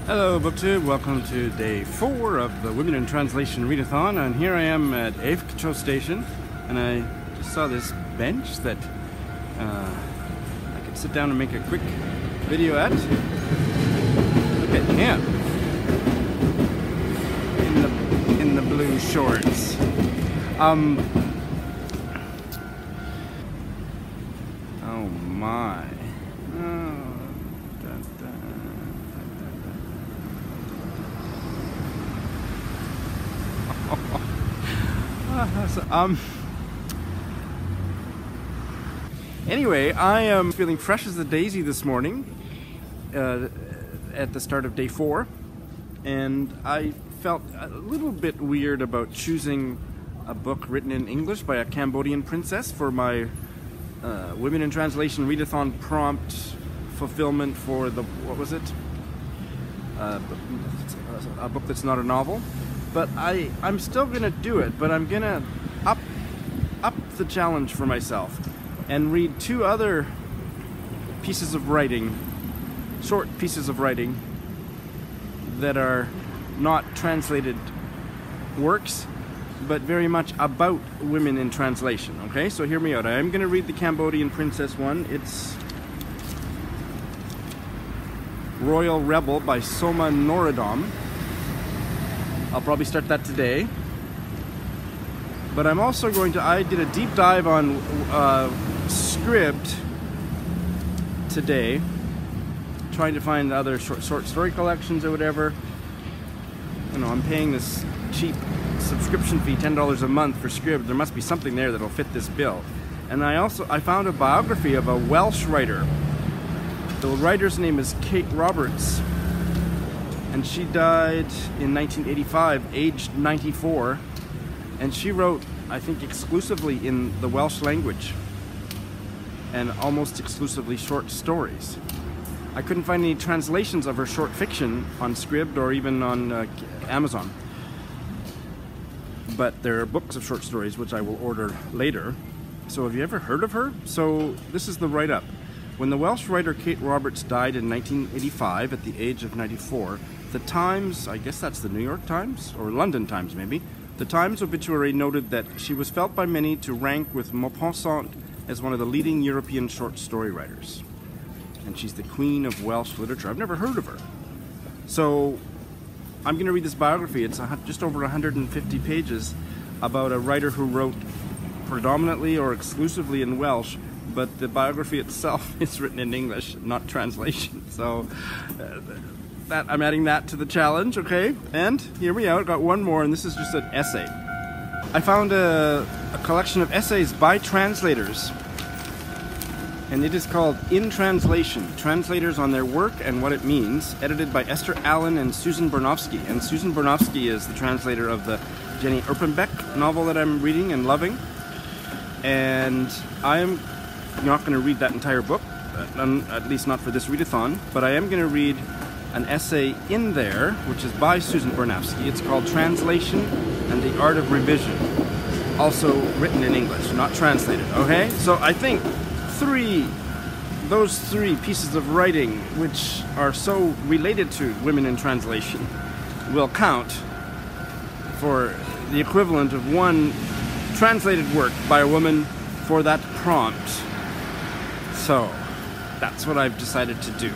Hello BookTube, welcome to day 4 of the Women in Translation Readathon, and here I am at Suchet Station, and I just saw this bench that I could sit down and make a quick video at. Look at him in the blue shorts. Oh my. Anyway, I am feeling fresh as a daisy this morning at the start of day 4, and I felt a little bit weird about choosing a book written in English by a Cambodian princess for my Women in Translation Readathon prompt fulfillment for the, what was it? A book that's not a novel. But I'm still gonna do it, but I'm gonna up the challenge for myself and read 2 other pieces of writing, short pieces of writing that are not translated works, but very much about women in translation. Okay, so hear me out. I am gonna read the Cambodian princess one. It's Royal Rebel by Soma Norodom. I'll probably start that today. But I'm also going to, I did a deep dive on Scribd today, trying to find other short story collections or whatever. You know, I'm paying this cheap subscription fee, $10 a month for Scribd. There must be something there that'll fit this bill. And I found a biography of a Welsh writer. The writer's name is Kate Roberts. And she died in 1985, aged 94, and she wrote, I think, exclusively in the Welsh language, and almost exclusively short stories. I couldn't find any translations of her short fiction on Scribd or even on Amazon, but there are books of short stories which I will order later. So have you ever heard of her? So this is the write-up. When the Welsh writer Kate Roberts died in 1985 at the age of 94, the Times, I guess that's the New York Times, or London Times maybe, the Times obituary noted that she was felt by many to rank with Maupassant as one of the leading European short story writers. And she's the queen of Welsh literature. I've never heard of her. So I'm going to read this biography. It's just over 150 pages about a writer who wrote predominantly or exclusively in Welsh, but the biography itself is written in English, not translation. So I'm adding that to the challenge, okay? And here we are, got one more, and this is just an essay. I found a collection of essays by translators, and it is called In Translation, Translators on Their Work and What It Means, edited by Esther Allen and Susan Bernofsky. And Susan Bernofsky is the translator of the Jenny Erpenbeck novel that I'm reading and loving. And I am not going to read that entire book, at least not for this readathon, but I am going to read an essay in there, which is by Susan Bernofsky. It's called Translation and the Art of Revision. Also written in English, not translated, okay? So I think those three pieces of writing, which are so related to women in translation, will count for the equivalent of one translated work by a woman for that prompt. So that's what I've decided to do.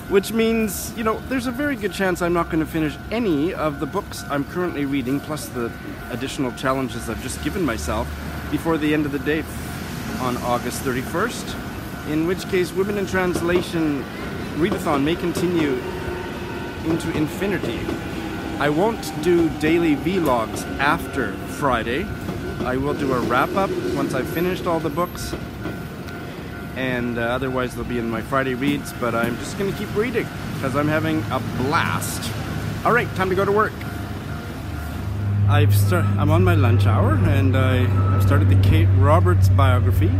Which means, you know, there's a very good chance I'm not going to finish any of the books I'm currently reading, plus the additional challenges I've just given myself, before the end of the day on August 31st, in which case Women in Translation Readathon may continue into infinity. I won't do daily vlogs after Friday. I will do a wrap-up once I've finished all the books, and otherwise they'll be in my Friday reads, but I'm just going to keep reading because I'm having a blast. Alright, time to go to work. I'm on my lunch hour, and I've started the Kate Roberts biography,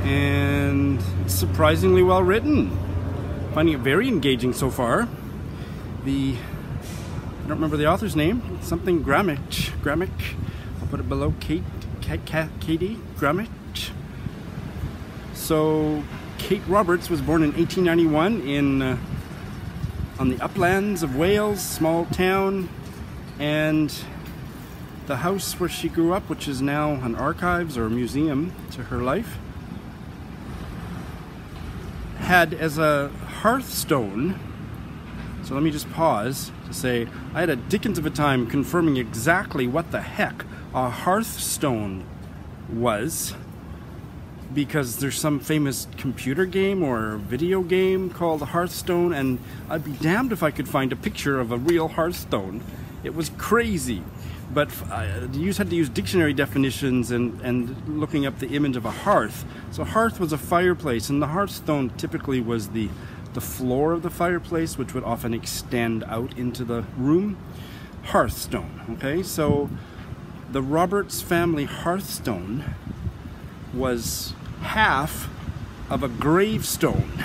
and it's surprisingly well written. Finding it very engaging so far. I don't remember the author's name, something Gramick. I'll put it below Katie Gramick. So Kate Roberts was born in 1891 on the uplands of Wales, small town, and the house where she grew up, which is now an archives or a museum to her life, had as a hearthstone. So let me just pause to say I had a dickens of a time confirming exactly what the heck a hearthstone was, because there's some famous computer game or video game called Hearthstone, and I'd be damned if I could find a picture of a real Hearthstone. It was crazy, but I had to use dictionary definitions and looking up the image of a hearth. So hearth was a fireplace, and the hearthstone typically was the floor of the fireplace, which would often extend out into the room. Hearthstone, okay? So the Roberts family hearthstone was half of a gravestone.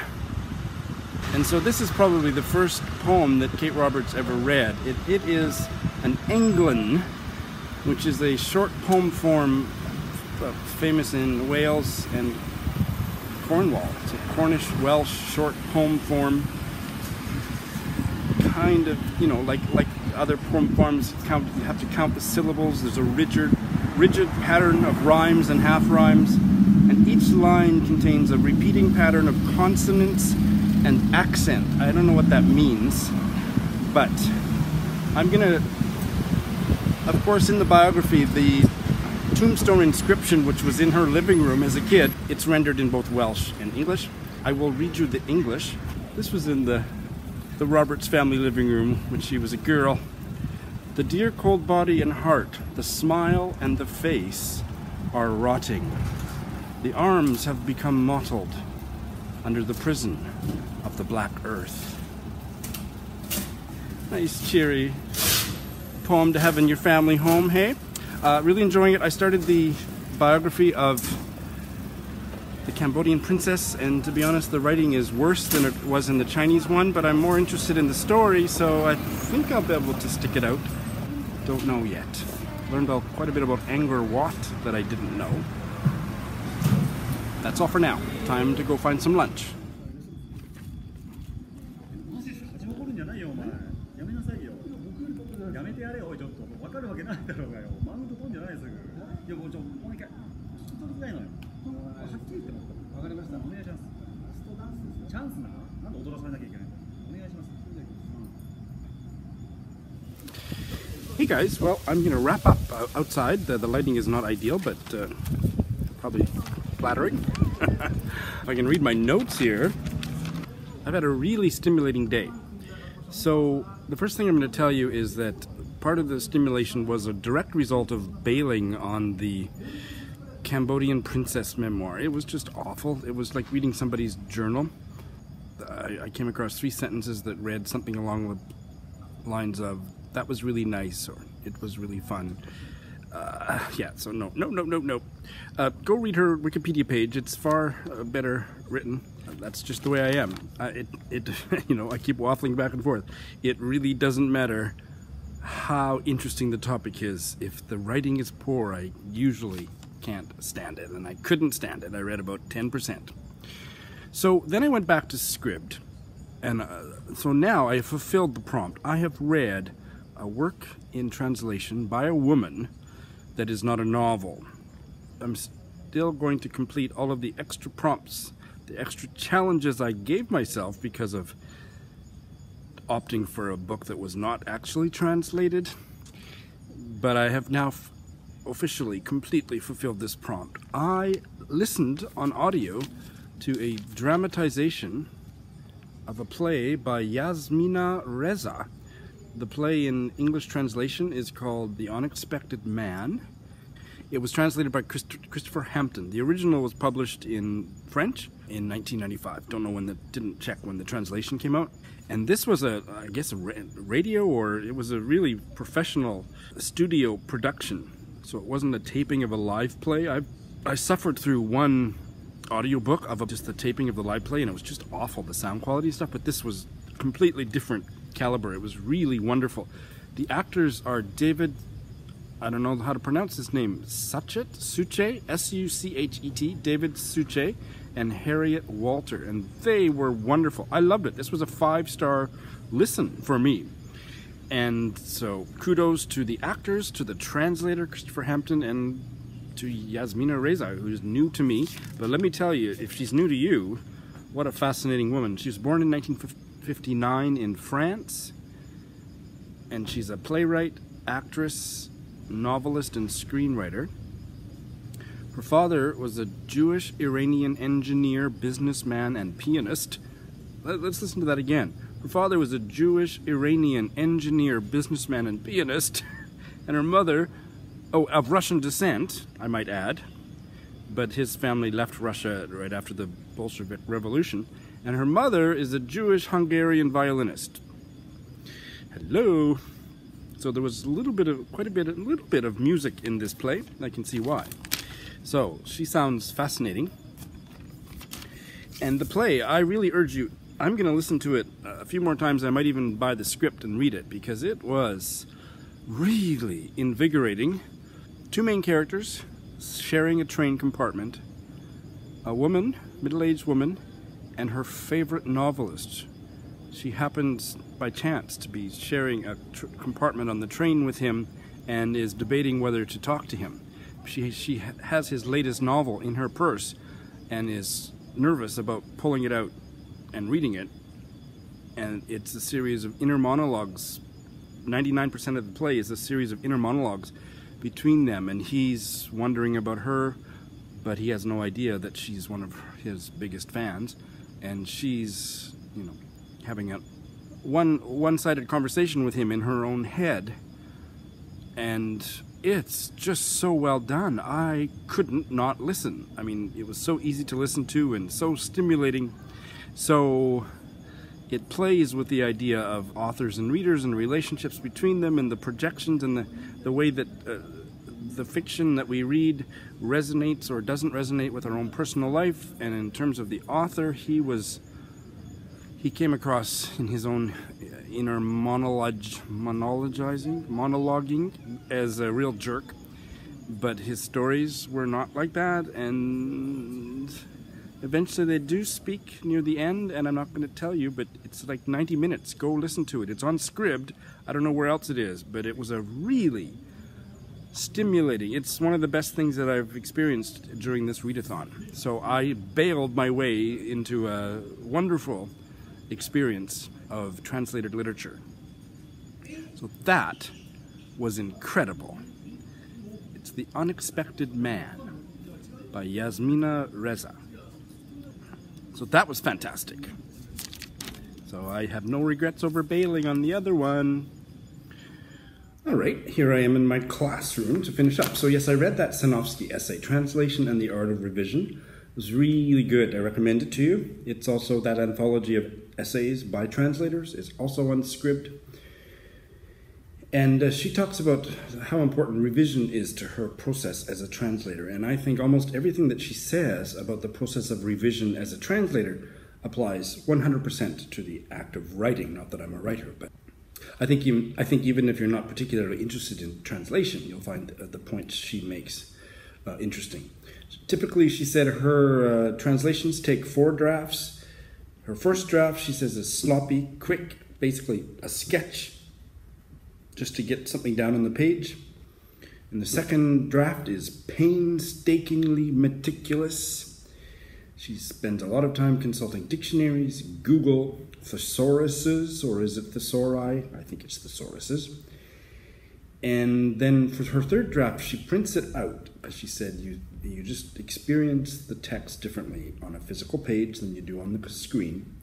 And so this is probably the first poem that Kate Roberts ever read. It is an England, which is a short poem form famous in Wales and Cornwall. It's a Cornish Welsh short poem form, kind of, you know, like other poem forms. You have to count the syllables. There's a rigid pattern of rhymes and half rhymes, and each line contains a repeating pattern of consonants and accent. I don't know what that means, but I'm gonna, of course, in the biography, the tombstone inscription, which was in her living room as a kid, it's rendered in both Welsh and English. I will read you the English. This was in the Roberts family living room when she was a girl. The dear cold body and heart, the smile and the face are rotting. The arms have become mottled under the prison of the black earth. Nice cheery poem to have in your family home, hey? Really enjoying it. I started the biography of the Cambodian princess, and to be honest, the writing is worse than it was in the Chinese one, but I'm more interested in the story, so I think I'll be able to stick it out. Don't know yet. Learned quite a bit about Angkor Wat that I didn't know. That's all for now. Time to go find some lunch. Hey guys, well, I'm going to wrap up outside. The lighting is not ideal, but probably flattering. If I can read my notes here, I've had a really stimulating day. So the first thing I'm going to tell you is that part of the stimulation was a direct result of bailing on the Cambodian princess memoir. It was just awful. It was like reading somebody's journal. I came across 3 sentences that read something along the lines of, "That was really nice," or "It was really fun." Yeah, so no. Go read her Wikipedia page. It's far better written. That's just the way I am. You know, I keep waffling back and forth. It really doesn't matter how interesting the topic is. If the writing is poor, I usually can't stand it, and I couldn't stand it. I read about 10%. So then I went back to Scribd, and so now I have fulfilled the prompt. I have read a work in translation by a woman that is not a novel. I'm still going to complete all of the extra prompts, the extra challenges I gave myself because of opting for a book that was not actually translated. But I have now officially, completely fulfilled this prompt. I listened on audio to a dramatization of a play by Yasmina Reza. The play in English translation is called The Unexpected Man. It was translated by Christopher Hampton. The original was published in French in 1995. Don't know when didn't check when the translation came out. And this was I guess a radio, or it was a really professional studio production. So it wasn't a taping of a live play. I suffered through one audiobook of just the taping of the live play, and it was just awful, the sound quality stuff, but this was completely different caliber. It was really wonderful. The actors are David, I don't know how to pronounce his name, Suchet, S-U-C-H-E-T, David Suchet, and Harriet Walter, and they were wonderful. I loved it. This was a 5-star listen for me. And so kudos to the actors, to the translator, Christopher Hampton, and to Yasmina Reza, who's new to me. But let me tell you, if she's new to you, what a fascinating woman. She was born in 1959 in France, and she's a playwright, actress, novelist, and screenwriter. Her father was a Jewish Iranian engineer, businessman, and pianist. Let's listen to that again. Her father was a Jewish Iranian engineer, businessman, and pianist. And her mother, of Russian descent, I might add, but his family left Russia right after the Bolshevik Revolution. And her mother is a Jewish Hungarian violinist. Hello. So there was a little bit of music in this play. I can see why. So she sounds fascinating. And the play, I really urge you, I'm going to listen to it a few more times. I might even buy the script and read it, because it was really invigorating. 2 main characters sharing a train compartment. A woman, middle-aged woman, and her favorite novelist. She happens by chance to be sharing a compartment on the train with him and is debating whether to talk to him. She has his latest novel in her purse and is nervous about pulling it out and reading it. And it's a series of inner monologues. 99% of the play is a series of inner monologues between them, and he's wondering about her, but he has no idea that she's one of his biggest fans, and she's, you know, having a one-sided conversation with him in her own head. And it's just so well done. I couldn't not listen. I mean, it was so easy to listen to and so stimulating. So it plays with the idea of authors and readers and relationships between them, and the projections and the way that the fiction that we read resonates or doesn't resonate with our own personal life. And in terms of the author, he came across in his own inner monologuing as a real jerk, but his stories were not like that, and eventually they do speak near the end, and I'm not going to tell you, but it's like 90 minutes. Go listen to it. It's on Scribd. I don't know where else it is, but it was a really stimulating. It's one of the best things that I've experienced during this readathon. So I bailed my way into a wonderful experience of translated literature. So that was incredible. It's The Unexpected Man by Yasmina Reza. So that was fantastic. So I have no regrets over bailing on the other one. All right, here I am in my classroom to finish up. So yes, I read that Bernofsky essay, Translation and the Art of Revision. It was really good. I recommend it to you. It's also that anthology of essays by translators is also on Scribd. And she talks about how important revision is to her process as a translator. And I think almost everything that she says about the process of revision as a translator applies 100% to the act of writing. Not that I'm a writer, but I think even if you're not particularly interested in translation, you'll find the points she makes interesting. Typically, she said her translations take 4 drafts. Her first draft, she says, is sloppy, quick, basically a sketch, just to get something down on the page. And the second draft is painstakingly meticulous. She spends a lot of time consulting dictionaries, Google, thesauruses, or is it thesauri? I think it's thesauruses. And then for her third draft, she prints it out, because she said you just experience the text differently on a physical page than you do on the screen,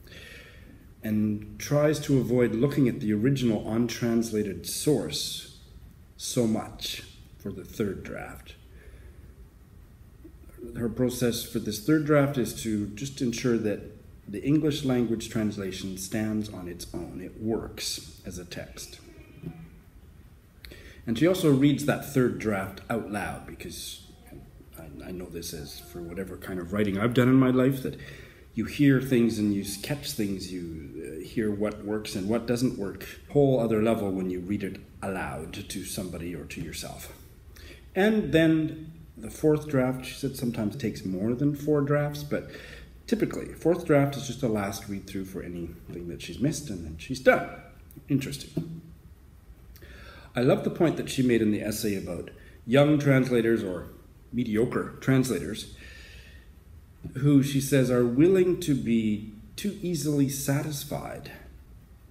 and tries to avoid looking at the original untranslated source so much for the third draft. Her process for this third draft is to just ensure that the English language translation stands on its own. It works as a text. And she also reads that third draft out loud, because I know this as for whatever kind of writing I've done in my life, that you hear things and you catch things, you hear what works and what doesn't work. Whole other level when you read it aloud to somebody or to yourself. And then the fourth draft, she said, sometimes takes more than 4 drafts, but Typically, fourth draft is just a last read-through for anything that she's missed, and then she's done. Interesting. I love the point that she made in the essay about young translators or mediocre translators who, she says, are willing to be too easily satisfied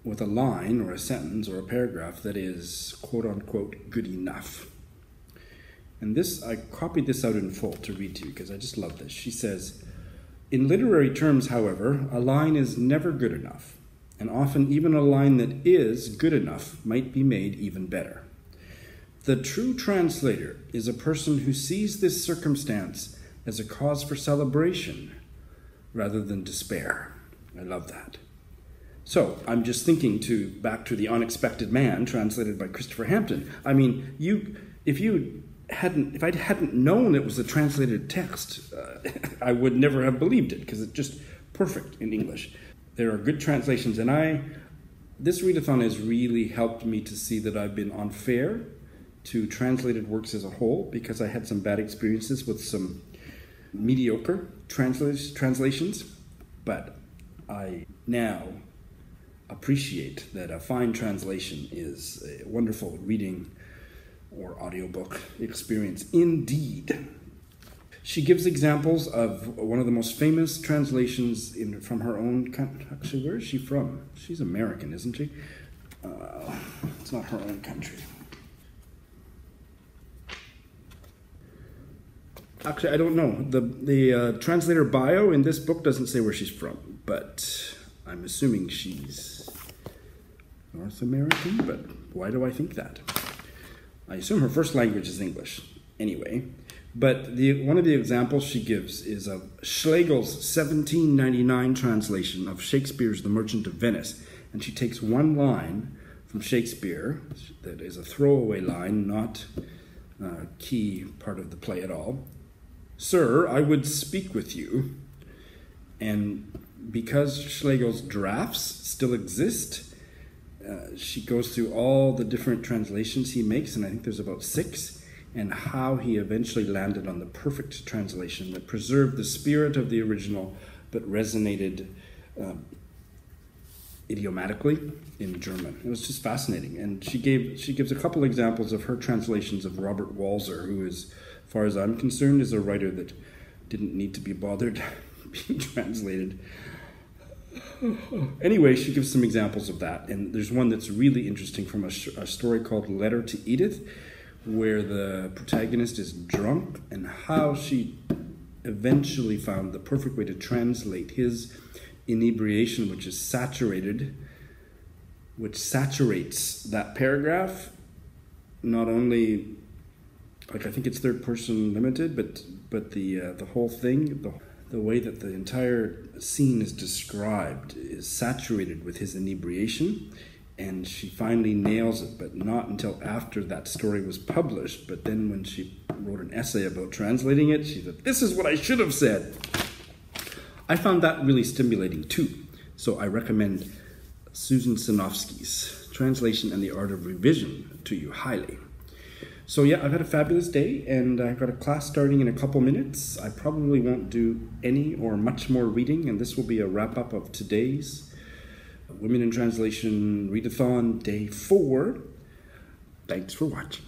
with a line or a sentence or a paragraph that is quote-unquote good enough. And this, I copied this out in full to read to you because I just love this. She says, in literary terms, however, a line is never good enough, and often even a line that is good enough might be made even better. The true translator is a person who sees this circumstance as a cause for celebration rather than despair. I love that. So I'm just thinking back to The Unexpected Man, translated by Christopher Hampton. I mean, if I hadn't known it was a translated text, I would never have believed it because it's just perfect in English. There are good translations, and this readathon has really helped me to see that I've been unfair to translated works as a whole because I had some bad experiences with some mediocre translations, but I now appreciate that a fine translation is a wonderful reading or audiobook experience indeed. She gives examples of one of the most famous translations from her own country. Actually, where is she from? She's American, isn't she? It's not her own country. Actually, I don't know. The translator bio in this book doesn't say where she's from, but I'm assuming she's North American, but why do I think that? I assume her first language is English anyway, but one of the examples she gives is of Schlegel's 1799 translation of Shakespeare's The Merchant of Venice, and she takes one line from Shakespeare that is a throwaway line, not a key part of the play at all. Sir, I would speak with you. And because Schlegel's drafts still exist, she goes through all the different translations he makes, and I think there's about 6, and how he eventually landed on the perfect translation that preserved the spirit of the original but resonated idiomatically in German. It was just fascinating. And she gives a couple examples of her translations of Robert Walser, who is, as far as I'm concerned, is a writer that didn't need to be bothered being translated. Anyway, she gives some examples of that, and there's one that's really interesting from a story called Letter to Edith, where the protagonist is drunk, and how she eventually found the perfect way to translate his inebriation, which saturates that paragraph, not only, like, I think it's third person limited, but the whole thing, the way that the entire scene is described is saturated with his inebriation, and she finally nails it, but not until after that story was published. But then when she wrote an essay about translating it, she said, "This is what I should have said." I found that really stimulating too, so I recommend Susan Bernofsky's Translation and the Art of Revision to you highly. So yeah, I've had a fabulous day, and I've got a class starting in a couple minutes. I probably won't do any or much more reading, and this will be a wrap-up of today's Women in Translation Readathon Day 4. Thanks for watching.